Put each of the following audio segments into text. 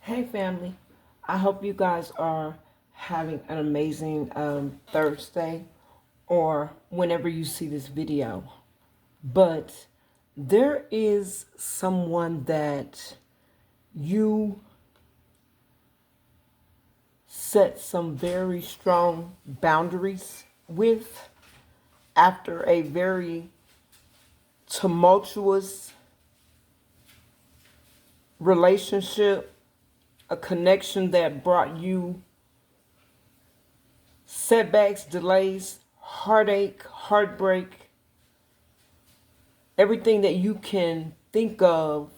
Hey family, I hope you guys are having an amazing Thursday or whenever you see this video. But there is someone that you set some very strong boundaries with after a very tumultuous relationship, a connection that brought you setbacks, delays, heartache, heartbreak, everything that you can think of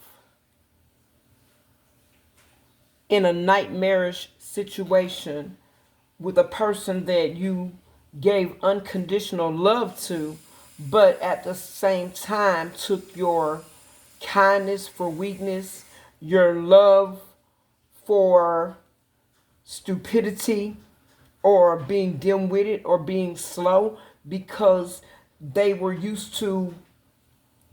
in a nightmarish situation with a person that you gave unconditional love to, but at the same time took your kindness for weakness, your love for stupidity, or being dim-witted or being slow because they were used to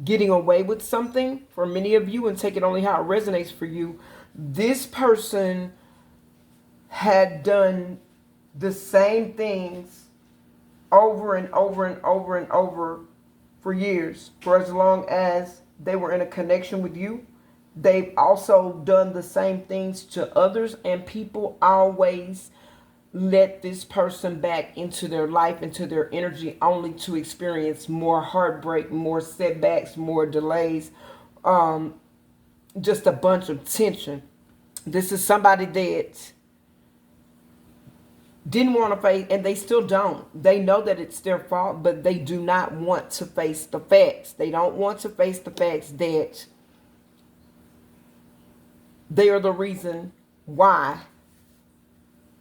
getting away with something for many of you, and take it only how it resonates for you. This person had done the same things over and over and over and over for years, for as long as they were in a connection with you. They've also done the same things to others, and people always let this person back into their life, into their energy, only to experience more heartbreak, more setbacks, more delays, just a bunch of tension. This is somebody that didn't want to face, and they still don't. They know that it's their fault, but they do not want to face the facts. They don't want to face the facts that they are the reason why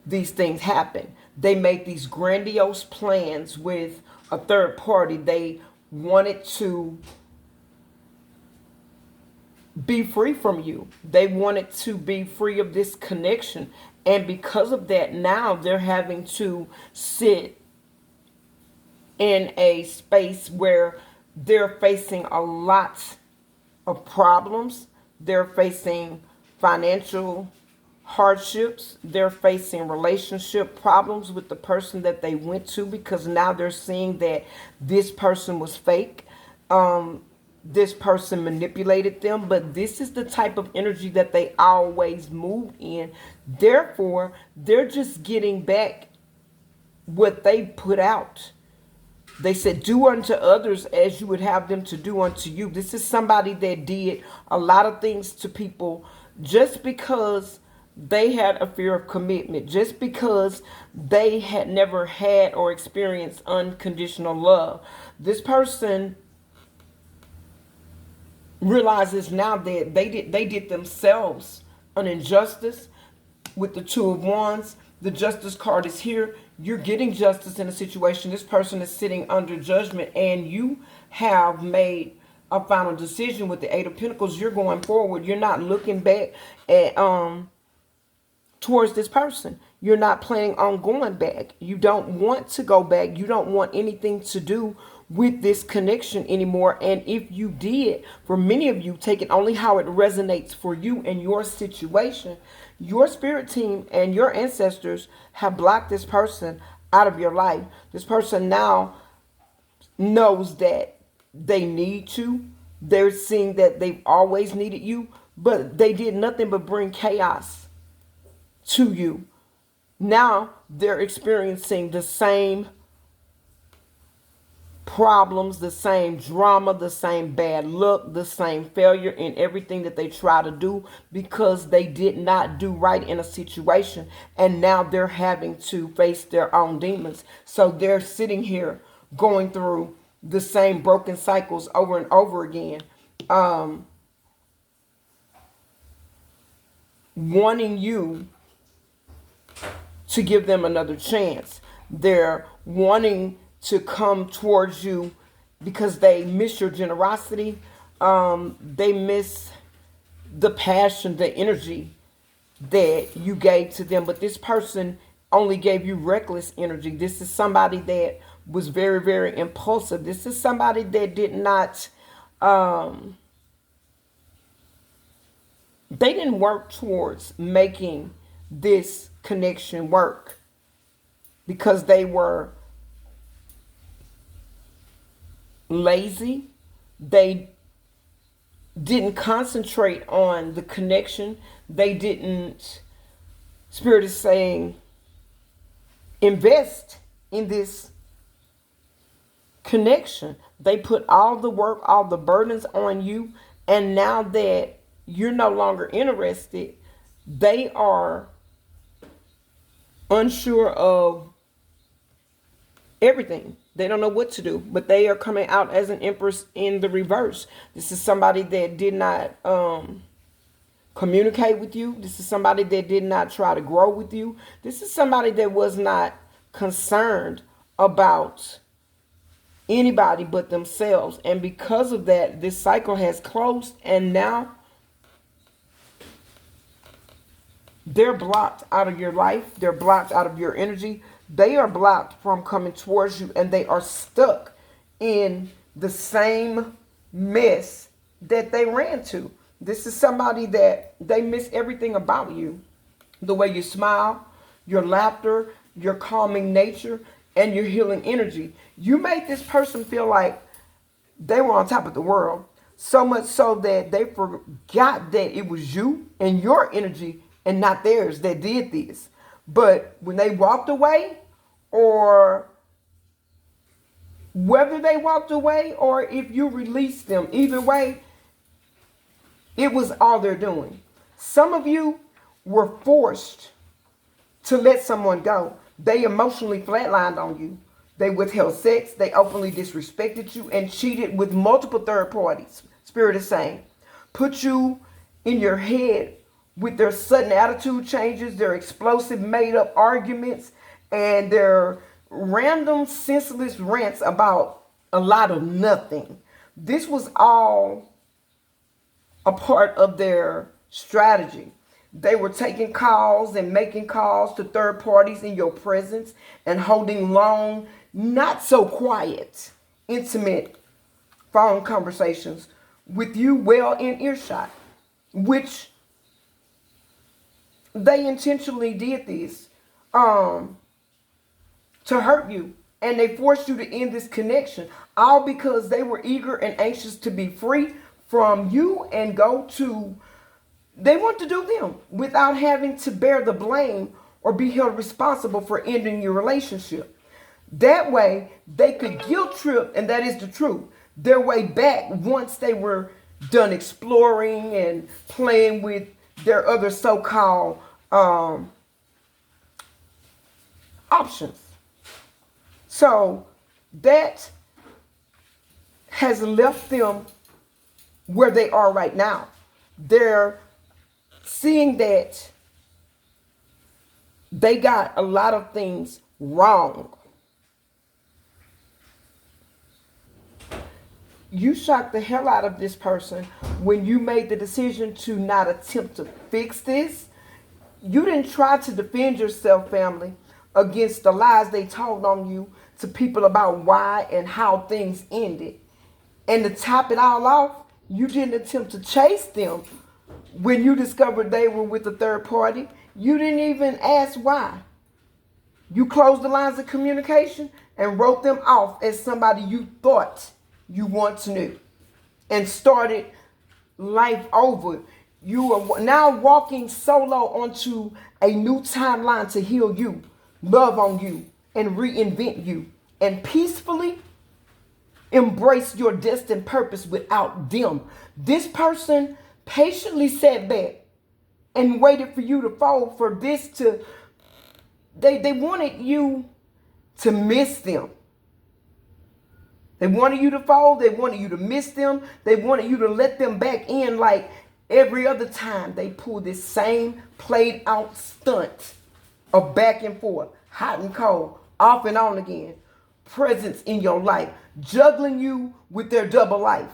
these things happen. They make these grandiose plans with a third party. They wanted to be free from you. They wanted to be free of this connection. And because of that, now they're having to sit in a space where they're facing a lot of problems. They're facing financial hardships. They're facing relationship problems with the person that they went to, because now they're seeing that this person was fake. This person manipulated them, but this is the type of energy that they always moved in. Therefore, they're just getting back what they put out. They said, do unto others as you would have them to do unto you. This is somebody that did a lot of things to people just because they had a fear of commitment, just because they had never had or experienced unconditional love. This person realizes now that they did themselves an injustice with the Two of Wands. The Justice card is here. You're getting justice in a situation. This person is sitting under judgment, and you have made a final decision with the Eight of Pentacles. You're going forward. You're not looking back at towards this person. You're not planning on going back. You don't want to go back. You don't want anything to do with this connection anymore. And if you did, for many of you, take it only how it resonates for you and your situation. Your spirit team and your ancestors have blocked this person out of your life. This person now knows that they need you. They're seeing that they've always needed you, but they did nothing but bring chaos to you. Now they're experiencing the same problems, the same drama, the same bad luck, the same failure in everything that they try to do, because they did not do right in a situation, and now they're having to face their own demons. So they're sitting here going through the same broken cycles over and over again, wanting you to give them another chance. They're wanting to come towards you because they miss your generosity. They miss the passion, the energy that you gave to them. But this person only gave you reckless energy. This is somebody that was very, very impulsive. This is somebody that did not they didn't work towards making this connection work because they were lazy. They didn't concentrate on the connection. They didn't, Spirit is saying, invest in this connection. They put all the work, all the burdens on you. And now that you're no longer interested, they are unsure of everything. They don't know what to do, but they are coming out as an empress in the reverse. This is somebody that did not communicate with you. This is somebody that did not try to grow with you. This is somebody that was not concerned about anybody but themselves. And because of that, this cycle has closed, and now they're blocked out of your life. They're blocked out of your energy. They are blocked from coming towards you, and they are stuck in the same mess that they ran to. This is somebody that they miss everything about you. The way you smile, your laughter, your calming nature, and your healing energy. You made this person feel like they were on top of the world. So much so that they forgot that it was you and your energy and not theirs that did this. But when they walked away, or whether they walked away or if you released them, either way, it was all they're doing. Some of you were forced to let someone go. They emotionally flatlined on you. They withheld sex. They openly disrespected you and cheated with multiple third parties. Spirit is saying, put you in your head with their sudden attitude changes, their explosive made up arguments, and their random senseless rants about a lot of nothing. This was all a part of their strategy. They were taking calls and making calls to third parties in your presence and holding long, not so quiet, intimate phone conversations with you well in earshot, which they intentionally did this to hurt you. And they forced you to end this connection, all because they were eager and anxious to be free from you and go to, they want to do them without having to bear the blame or be held responsible for ending your relationship. That way they could guilt trip, and that is the truth, their way back once they were done exploring and playing with their other so-called options. So that has left them where they are right now. They're seeing that they got a lot of things wrong. You shocked the hell out of this person when you made the decision to not attempt to fix this. You didn't try to defend yourself, family, against the lies they told on you to people about why and how things ended. And to top it all off, you didn't attempt to chase them when you discovered they were with a third party. You didn't even ask why. You closed the lines of communication and wrote them off as somebody you thought you once knew and started life over. You are now walking solo onto a new timeline to heal you, love on you, and reinvent you, and peacefully embrace your destined purpose without them. This person patiently sat back and waited for you to fold, for this to, they wanted you to miss them. They wanted you to fold. They wanted you to miss them. They wanted you to let them back in like every other time they pulled this same played out stunt of back and forth, hot and cold, off and on again, presence in your life, juggling you with their double life,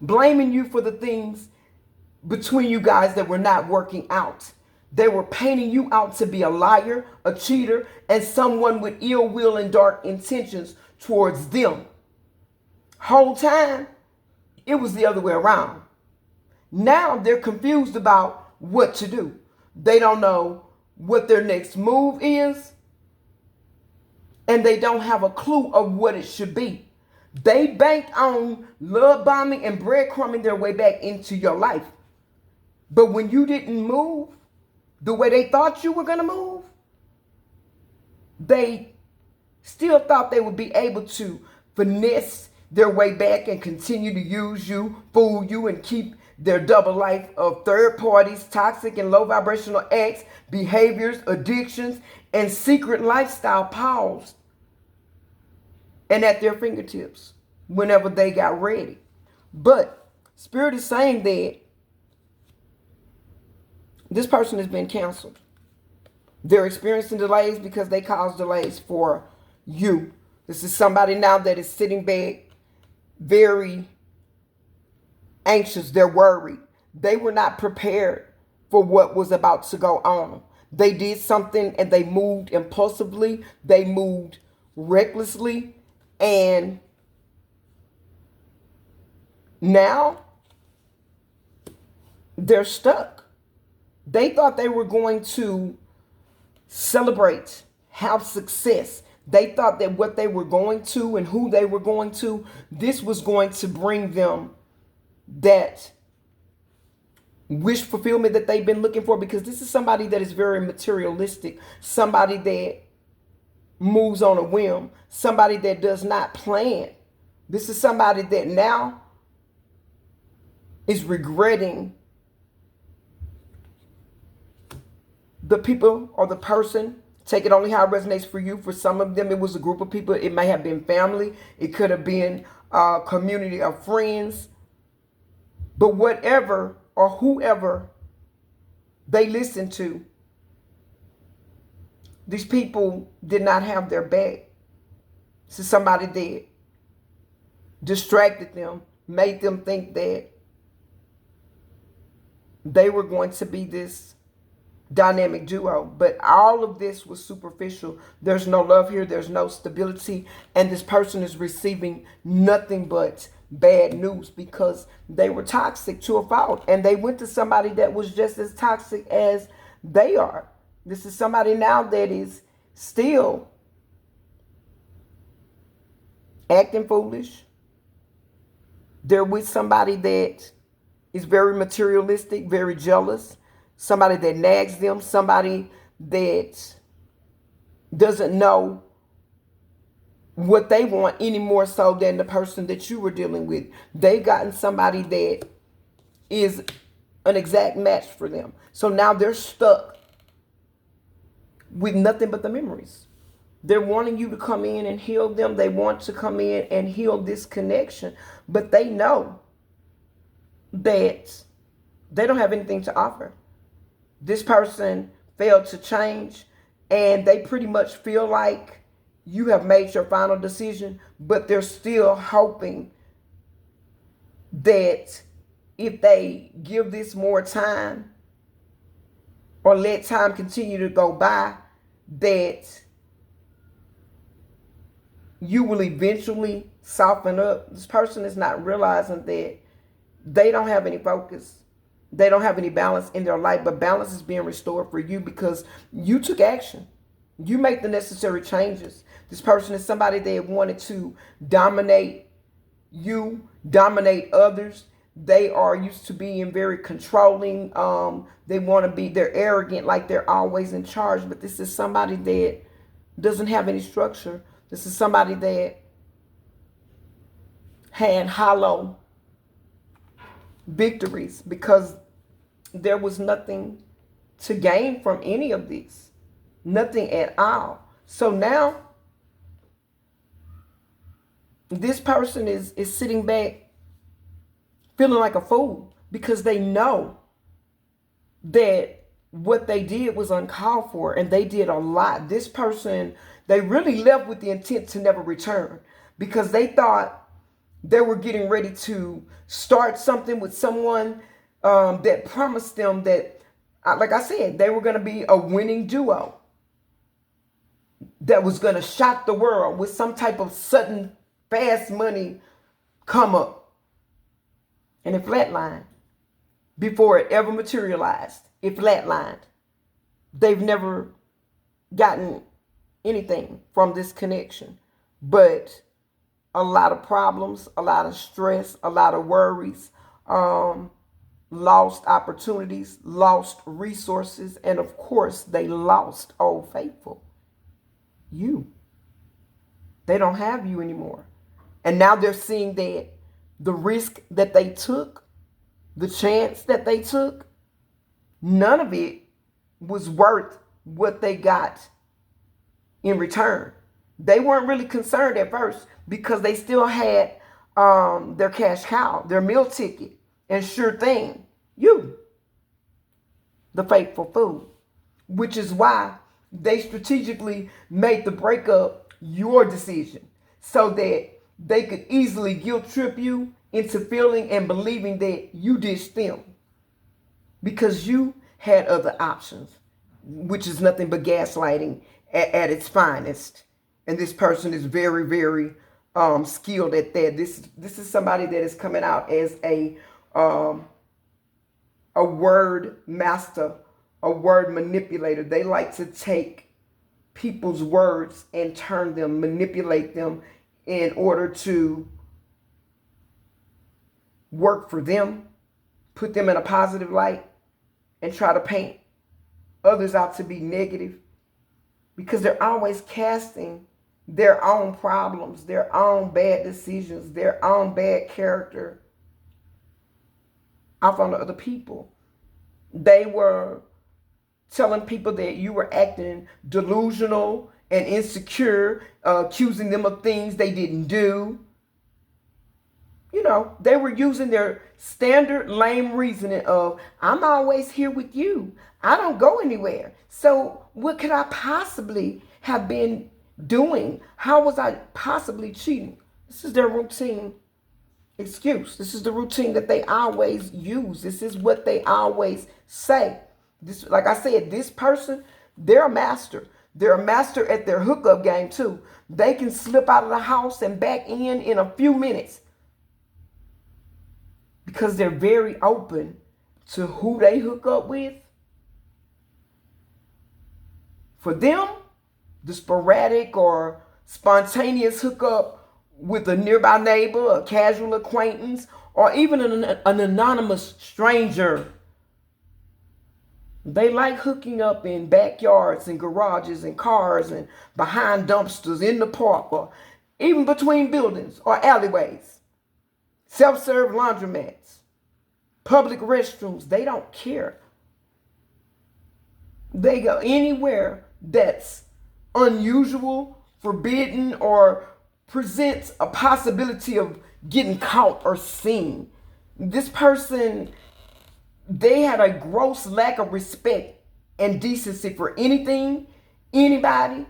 blaming you for the things between you guys that were not working out. They were painting you out to be a liar, a cheater, and someone with ill will and dark intentions towards them. Whole time, it was the other way around. Now they're confused about what to do. They don't know what their next move is, and they don't have a clue of what it should be. They banked on love bombing and breadcrumbing their way back into your life. But when you didn't move the way they thought you were going to move, they still thought they would be able to finesse their way back and continue to use you, fool you, and keep their double life of third parties, toxic and low vibrational acts, behaviors, addictions, and secret lifestyle paused and at their fingertips whenever they got ready. But Spirit is saying that this person has been canceled. They're experiencing delays because they caused delays for you. This is somebody now that is sitting back very anxious. They're worried. They were not prepared for what was about to go on. They did something and they moved impulsively. They moved recklessly. And now they're stuck. They thought they were going to celebrate, have success. They thought that what they were going to and who they were going to, this was going to bring them that wish fulfillment that they've been looking for, because this is somebody that is very materialistic, somebody that moves on a whim, somebody that does not plan. This is somebody that now is regretting the people or the person. Take it only how it resonates for you. For some of them, it was a group of people. It may have been family. It could have been a community of friends. But whatever or whoever they listened to, these people did not have their back. This is somebody that distracted them, made them think that they were going to be this dynamic duo. But all of this was superficial. There's no love here. There's no stability. And this person is receiving nothing but bad news because they were toxic to a fault. And they went to somebody that was just as toxic as they are. This is somebody now that is still acting foolish. They're with somebody that is very materialistic, very jealous. Somebody that nags them, somebody that doesn't know what they want any more so than the person that you were dealing with. They've gotten somebody that is an exact match for them. So now they're stuck with nothing but the memories. They're wanting you to come in and heal them. They want to come in and heal this connection. But they know that they don't have anything to offer. This person failed to change, and they pretty much feel like you have made your final decision, but they're still hoping that if they give this more time or let time continue to go by, that you will eventually soften up. This person is not realizing that they don't have any focus. They don't have any balance in their life, but balance is being restored for you because you took action. You make the necessary changes. This person is somebody that wanted to dominate you, dominate others. They are used to being very controlling. They want to be, they're arrogant, like they're always in charge. But this is somebody that doesn't have any structure. This is somebody that had hollow victories because there was nothing to gain from any of these. Nothing at all. So now this person is sitting back feeling like a fool because they know that what they did was uncalled for and they did a lot. This person, they really left with the intent to never return because they thought they were getting ready to start something with someone that promised them that, like I said, they were going to be a winning duo that was going to shock the world with some type of sudden fast money come up. And it flatlined. before it ever materialized. It flatlined. They've never gotten anything from this connection, but a lot of problems, a lot of stress, a lot of worries, lost opportunities, lost resources, and of course, they lost Old Faithful. You. They don't have you anymore. And now they're seeing that the risk that they took, the chance that they took, none of it was worth what they got in return. They weren't really concerned at first because they still had their cash cow, their meal ticket, and sure thing, you, the faithful fool, which is why they strategically made the breakup your decision so that they could easily guilt trip you into feeling and believing that you ditched them because you had other options, which is nothing but gaslighting at its finest. And this person is very, very skilled at that. This is somebody that is coming out as a word master, a word manipulator. They like to take people's words and turn them, manipulate them in order to work for them, put them in a positive light, and try to paint others out to be negative, because they're always casting their own problems, their own bad decisions, their own bad character off on the other people. They were telling people that you were acting delusional and insecure, accusing them of things they didn't do. You know, they were using their standard lame reasoning of, I'm always here with you. I don't go anywhere. So what could I possibly have been doing? How was I possibly cheating? This is their routine excuse. This is the routine that they always use. This is what they always say. This, like I said, this person, they're a master. They're a master at their hookup game too. They can slip out of the house and back in a few minutes because they're very open to who they hook up with. For them, the sporadic or spontaneous hookup with a nearby neighbor, a casual acquaintance, or even an anonymous stranger. They like hooking up in backyards and garages and cars and behind dumpsters in the park or even between buildings or alleyways. Self-serve laundromats, public restrooms, they don't care. They go anywhere that's unusual, forbidden, or presents a possibility of getting caught or seen. This person, they had a gross lack of respect and decency for anything, anybody,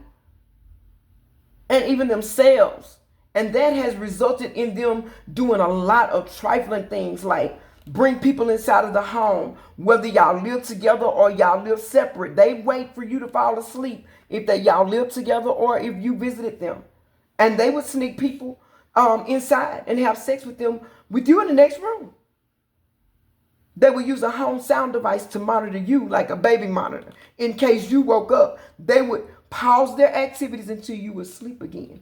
and even themselves. And that has resulted in them doing a lot of trifling things like bring people inside of the home, whether y'all live together or y'all live separate. They wait for you to fall asleep if y'all live together or if you visited them. And they would sneak people inside and have sex with them with you in the next room. They would use a home sound device to monitor you like a baby monitor. In case you woke up, they would pause their activities until you would sleep again.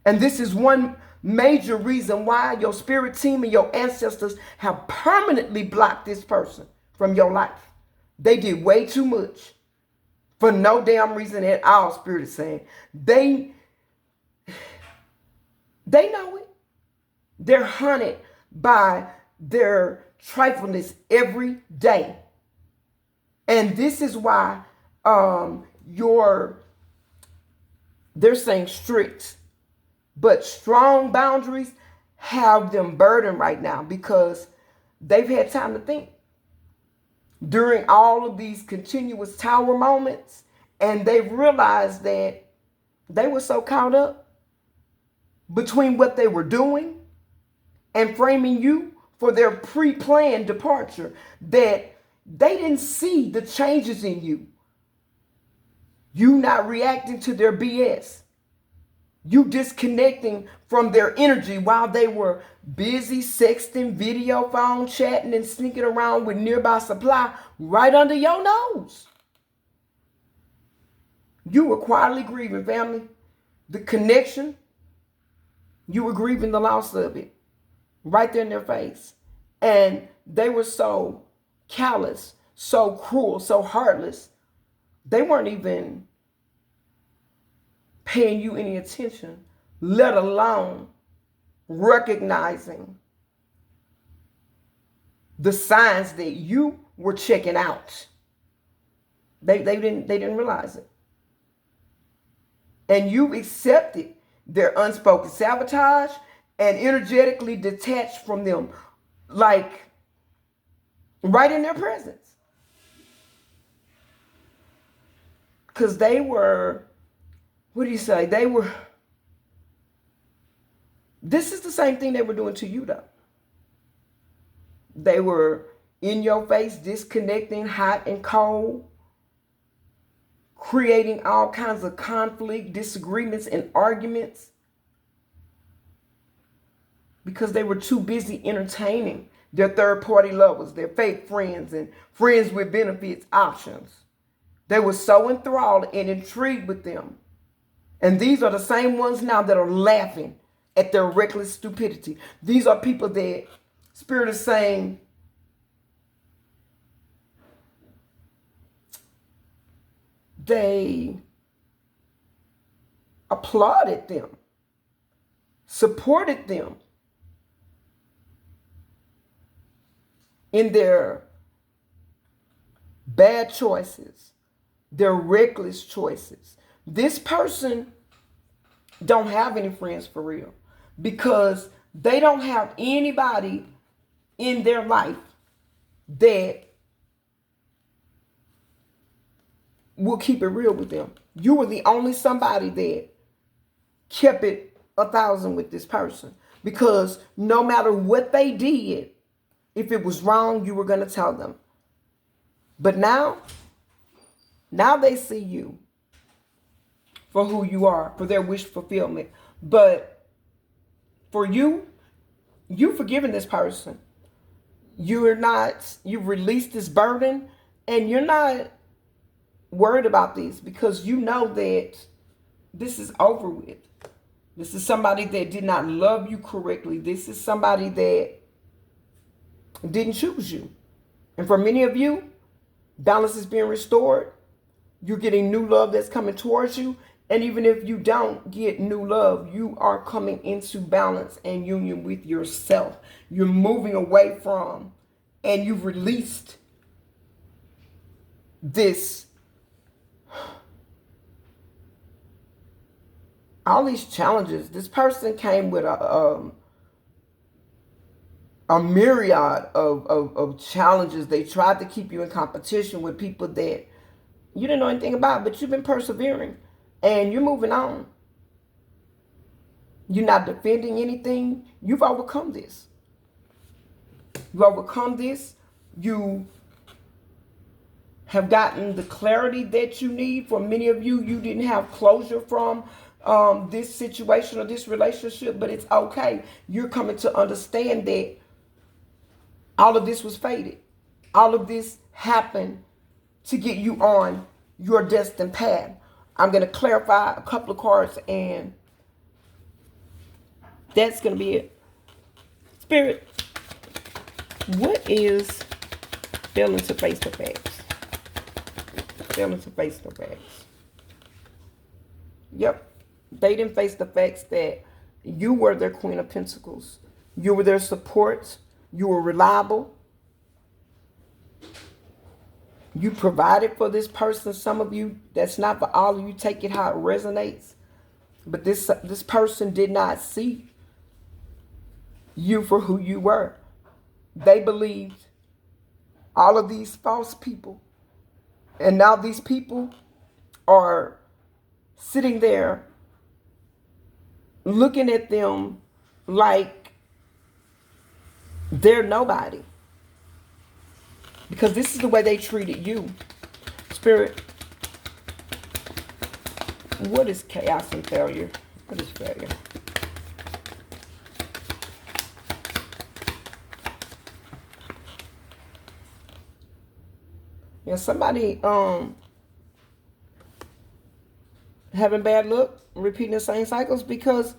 And this is one major reason why your spirit team and your ancestors have permanently blocked this person from your life. They did way too much for no damn reason at all, Spirit is saying. They know it. They're hunted by their trifleness every day. And this is why they're saying strict, but strong boundaries have them burdened right now because they've had time to think during all of these continuous tower moments, and they've realized that they were so caught up between what they were doing and framing you for their pre-planned departure that they didn't see the changes in you. You not reacting to their BS. You disconnecting from their energy while they were busy sexting, video phone, chatting, and sneaking around with nearby supply right under your nose. You were quietly grieving, family. The connection, you were grieving the loss of it right there in their face. And they were so callous, so cruel, so heartless. They weren't even paying you any attention, let alone recognizing the signs that you were checking out. They didn't realize it. And you accepted their unspoken sabotage and energetically detached from them, like right in their presence. Because they were, what do you say? This is the same thing they were doing to you, though. They were in your face, disconnecting, hot and cold, creating all kinds of conflict, disagreements, and arguments because they were too busy entertaining their third-party lovers, their fake friends, and friends with benefits options. They were so enthralled and intrigued with them. And these are the same ones now that are laughing at their reckless stupidity. These are people that Spirit is saying, they applauded them, supported them in their bad choices, their reckless choices. This person don't have any friends for real because they don't have anybody in their life that will keep it real with them. You were the only somebody that kept it 1,000 with this person because no matter what they did, if it was wrong, you were going to tell them. But now they see you for who you are, for their wish fulfillment. But for you, you've forgiven this person. You've released this burden, and you're not worried about this because you know that this is over with. This is somebody that did not love you correctly. This is somebody that didn't choose you. And for many of you, balance is being restored. You're getting new love that's coming towards you. And even if you don't get new love, you are coming into balance and union with yourself. You're moving away from, and you've released this, all these challenges. This person came with a myriad of challenges. They tried to keep you in competition with people that you didn't know anything about, but you've been persevering and you're moving on. You're not defending anything. You've overcome this. You've overcome this. You have gotten the clarity that you need. For many of you, you didn't have closure from this situation or this relationship, but it's okay. You're coming to understand that all of this was fated. All of this happened to get you on your destined path. I'm going to clarify a couple of cards, and that's going to be it. Spirit, what is failing to face the facts? Failing to face the facts. Yep. They didn't face the facts that you were their Queen of Pentacles. You were their support. You were reliable. You provided for this person. Some of you, that's not for all of you. Take it how it resonates. But this person did not see you for who you were. They believed all of these false people. And now these people are sitting there looking at them like they're nobody. Because this is the way they treated you. Spirit, what is chaos and failure What is failure? Yeah, somebody having bad luck, repeating the same cycles because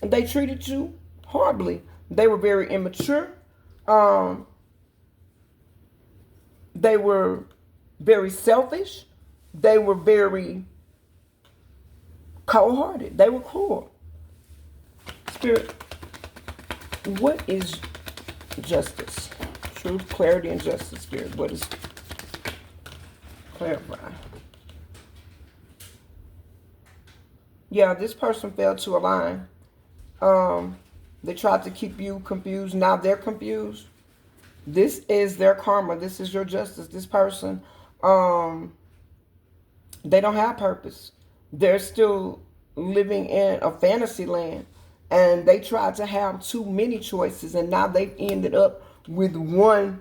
they treated you horribly. They were very immature. Um, they were very selfish. They were very cold-hearted. They were cruel. Spirit, what is justice? Truth, clarity, and justice, Spirit. What is clarify? Yeah, this person failed to align. They tried to keep you confused. Now they're confused. This is their karma. This is your justice. This person, they don't have purpose. They're still living in a fantasy land. And they tried to have too many choices. And now they've ended up with one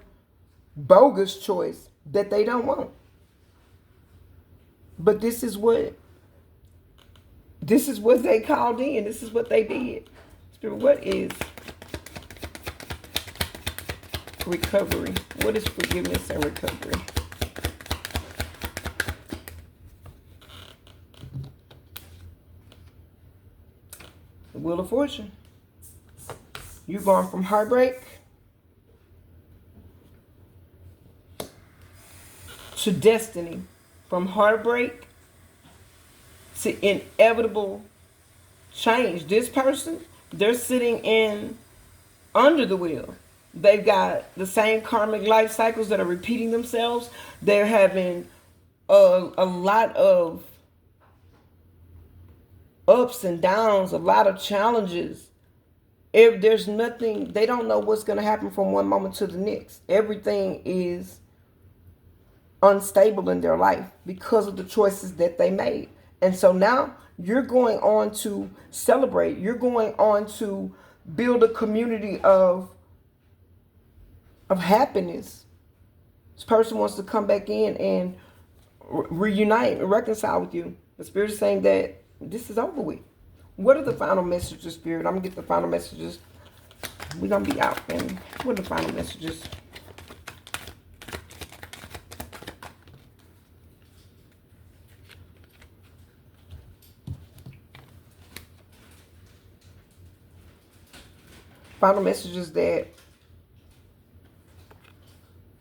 bogus choice that they don't want. But this is what they called in. This is what they did. Spirit, what is recovery? What is forgiveness and recovery? The Wheel of Fortune. You're going from heartbreak to destiny. From heartbreak to inevitable change. This person, they're sitting in under the wheel. They've got the same karmic life cycles that are repeating themselves. They're having a lot of ups and downs, a lot of challenges. If there's nothing, they don't know what's going to happen from one moment to the next. Everything is unstable in their life because of the choices that they made. And so now you're going on to celebrate. You're going on to build a community of happiness. This person wants to come back in and reunite and reconcile with you. The Spirit is saying that this is over with. What are the final messages, Spirit? I'm going to get the final messages. We're going to be out, man. What are the final messages? Final message is that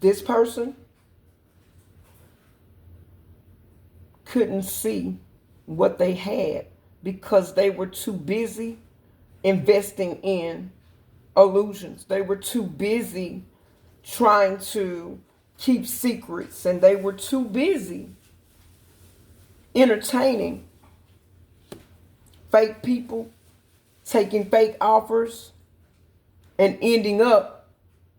this person couldn't see what they had because they were too busy investing in illusions. They were too busy trying to keep secrets, and they were too busy entertaining fake people, taking fake offers, and ending up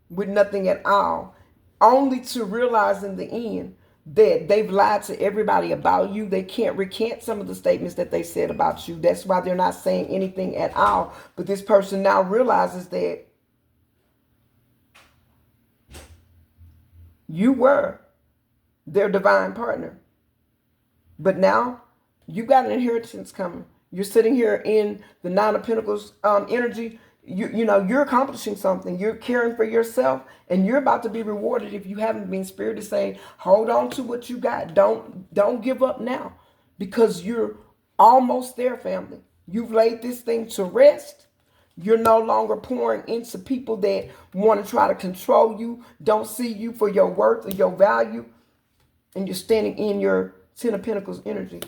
with nothing at all, only to realize in the end that they've lied to everybody about you. They can't recant some of the statements that they said about you. That's why they're not saying anything at all. But this person now realizes that you were their divine partner. But now you got an inheritance coming. You're sitting here in the Nine of Pentacles energy. You know, you're accomplishing something. You're caring for yourself, and you're about to be rewarded if you haven't been. Spirit is saying, hold on to what you got. Don't give up now, because you're almost there, family. You've laid this thing to rest. You're no longer pouring into people that want to try to control you, don't see you for your worth or your value, and you're standing in your Ten of Pentacles energy.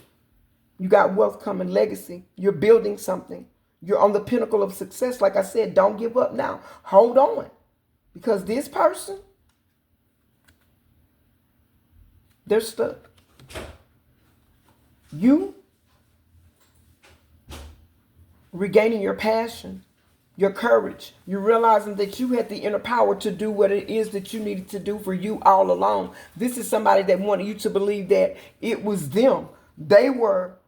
You got wealth coming, legacy. You're building something. You're on the pinnacle of success. Like I said, don't give up now. Hold on. Because this person, they're stuck. You regaining your passion, your courage. You're realizing that you had the inner power to do what it is that you needed to do for you all along. This is somebody that wanted you to believe that it was them. They were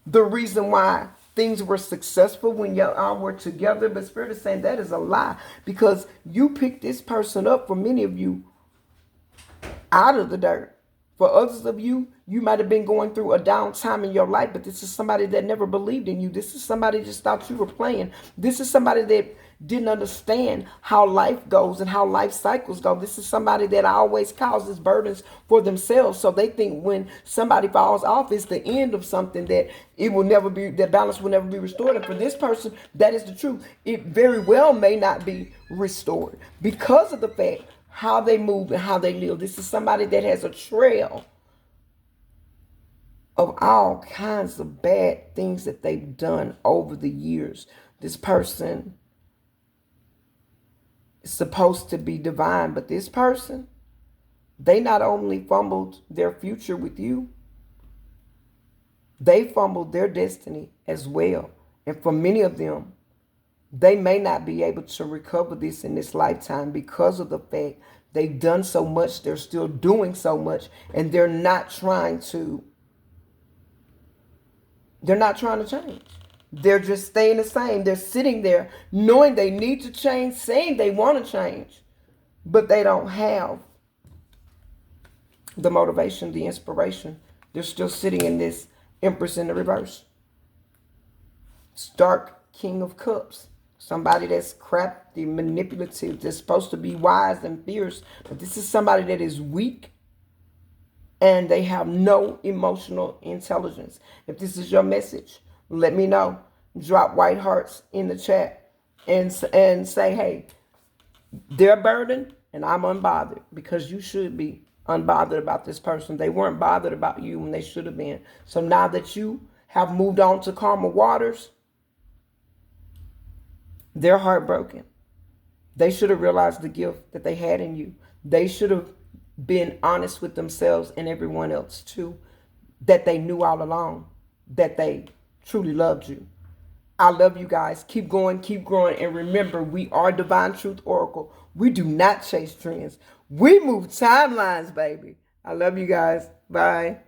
the reason why things were successful when y'all were together. But Spirit is saying that is a lie, because you picked this person up, for many of you, out of the dirt, For others of you, you might have been going through a down time in your life, but this is somebody that never believed in you. This is somebody that just thought you were playing. This is somebody that didn't understand how life goes and how life cycles go. This is somebody that always causes burdens for themselves. So they think when somebody falls off, it's the end of something, that it will never be, that balance will never be restored. And for this person, that is the truth. It very well may not be restored because of the fact how they move and how they live. This is somebody that has a trail of all kinds of bad things that they've done over the years. This person is supposed to be divine, but this person, they not only fumbled their future with you, they fumbled their destiny as well. And for many of them, they may not be able to recover this in this lifetime because of the fact they've done so much, they're still doing so much, and they're not trying to change. They're just staying the same. They're sitting there knowing they need to change, saying they want to change, but they don't have the motivation, the inspiration. They're still sitting in this Empress in the reverse. Stark King of Cups. Somebody that's crafty, manipulative, that's supposed to be wise and fierce. But this is somebody that is weak and they have no emotional intelligence. If this is your message, let me know. Drop white hearts in the chat and say, hey, they're burdened and I'm unbothered, because you should be unbothered about this person. They weren't bothered about you when they should have been. So now that you have moved on to calmer waters, they're heartbroken. They should have realized the gift that they had in you. They should have been honest with themselves and everyone else too, that they knew all along that they truly loved you. I love you guys. Keep going, keep growing. And remember, we are Divine Truth Oracle. We do not chase trends. We move timelines, baby. I love you guys. Bye.